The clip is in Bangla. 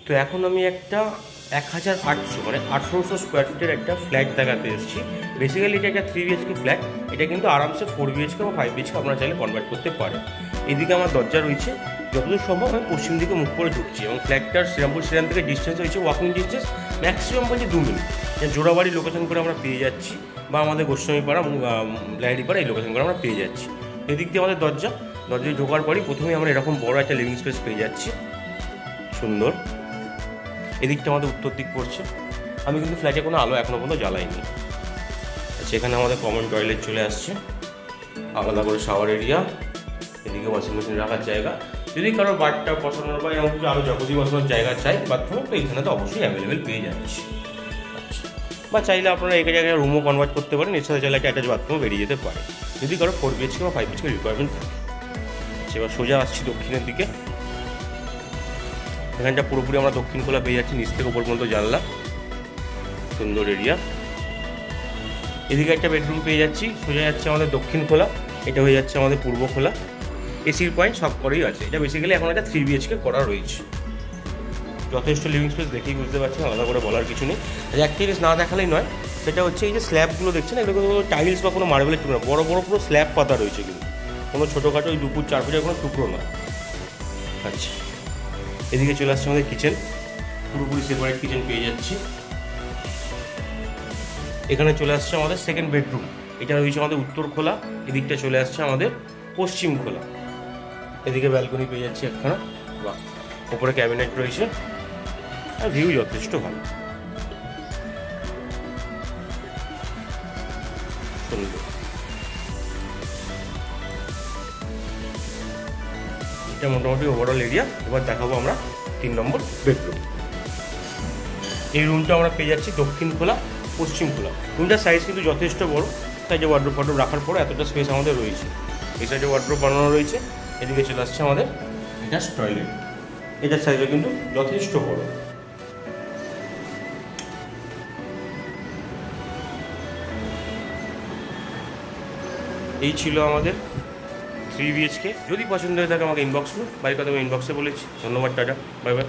তো এখন আমি একটা 1800 মানে 1800 স্কোয়ার ফিটের একটা ফ্ল্যাট দেখাতে এসেছি। বেসিক্যালি এটা একটা 3 BHK ফ্ল্যাট। এটা কিন্তু আরামসে 4 BHK বা 5 BHK আপনারা চাইলে কনভার্ট করতে পারেন। এদিকে আমার দরজা রয়েছে, যতদূর সম্ভব আমি পশ্চিম দিকে মুখ করে ঢুকছি এবং ফ্ল্যাটটার শ্রীরামপুর স্টেশন থেকে ডিস্টেন্স হয়েছে ওয়াকিং ডিস্টেন্স ম্যাক্সিমাম বলছে 2 মিনিট। জোড়াবাড়ি লোকেশন করে আমরা পেয়ে যাচ্ছি, বা আমাদের গোস্বামীপাড়া লাহিড়িপাড়া এই লোকেশন করে আমরা পেয়ে যাচ্ছি। এদিক দিয়ে আমাদের দরজায় ঢোকার পরই প্রথমেই আমরা এরকম বড় একটা লিভিং স্পেস পেয়ে যাচ্ছি, সুন্দর। এদিকটা আমাদের উত্তর দিক পড়ছে। আমি কিন্তু ফ্ল্যাটে কোনো আলো এখনও পর্যন্ত জ্বালাইনি। আচ্ছা, এখানে আমাদের কমন টয়লেট চলে আসছে, আলাদা করে শাওয়ার এরিয়া, এদিকে ওয়াশিং মেশিন রাখার জায়গা। যদি কারো বাথটা বসানোর বা এমন কিছু আরও জাকুজি বসানোর জায়গা চাই বাথরুম, তো এখানে তো অবশ্যই অ্যাভেলেবেল পেয়ে যাচ্ছি। আচ্ছা, বা চাইলে আপনারা এই জায়গায় রুমও কনভার্ট করতে পারেন, এর সাথে চাইলে একটা অ্যাটাচ বাথরুমও বেরিয়ে যেতে পারে, যদি কারো 4 BHK বা 5 BHK রিকোয়ারমেন্ট থাকে। আচ্ছা, এবার সোজা আসছি দক্ষিণের দিকে। এখানটা পুরোপুরি আমরা দক্ষিণ খোলা পেয়ে যাচ্ছি, নিচ থেকে উপর পর্যন্ত জানলা, সুন্দর এরিয়া। এদিকে একটা বেডরুম পেয়ে যাচ্ছি, সোজা যাচ্ছে আমাদের দক্ষিণ খোলা, এটা হয়ে যাচ্ছে আমাদের পূর্ব খোলা। এসির পয়েন্ট সব করেই আছে। এটা বেসিক্যালি এখন একটা 3 BHK করা রয়েছে, যথেষ্ট লিভিং স্পেস দেখেই বুঝতে পারছেন, আলাদা করে বলার কিছু নেই। একটা জিনিস না দেখালেই নয়, সেটা হচ্ছে এই যে স্ল্যাবগুলো দেখছেন, এগুলো কোনো টাইলস বা কোনো মার্বেলের টুকরো না, বড় বড় পুরো স্ল্যাব পাতা রয়েছে, কিন্তু কোনো ছোটোখাটো ওই 2 ফুট 4 ফুটের কোনো টুকরো না। আচ্ছা, এদিকে চলে আসছে আমাদের কিচেন, পুরোপুরি সেপারেট কিচেন পেয়ে যাচ্ছি। এখানে চলে আসছে আমাদের সেকেন্ড বেডরুম, এটা রয়েছে আমাদের উত্তর খোলা, এদিকটা চলে আসছে আমাদের পশ্চিম খোলা। এদিকে ব্যালকনি পেয়ে যাচ্ছি একখানা, বাহ, ওপরে ক্যাবিনেট রয়েছে, আর ভিউ যথেষ্ট ভালো, সুন্দর। এটা মোটামুটি ওভারঅল এরিয়া। এবার দেখাবো আমরা 3 নম্বর বেডরুম। এই রুমটা আমরা পেয়ে যাচ্ছি দক্ষিণ খোলা পশ্চিম খোলা। রুমটার সাইজ কিন্তু যথেষ্ট বড়, সাইডে ওয়ার্ড্রোব ফটো রাখার পরে এতটা স্পেস আমাদের রয়েছে। এই সাইডে ওয়ার্ড্রোব বানানো রয়েছে, এদিকে চলে আসছে আমাদের অ্যাটাচ টয়লেট, এটার সাইজও কিন্তু যথেষ্ট বড়। এই ছিল আমাদের 3 BHK। যদি পছন্দ হয়ে থাকে আমাকে ইনবক্স করুন, বাড়ির কথা আমি ইনবক্সে বলেছি। ধন্যবাদ, টাটা, বাই বাই।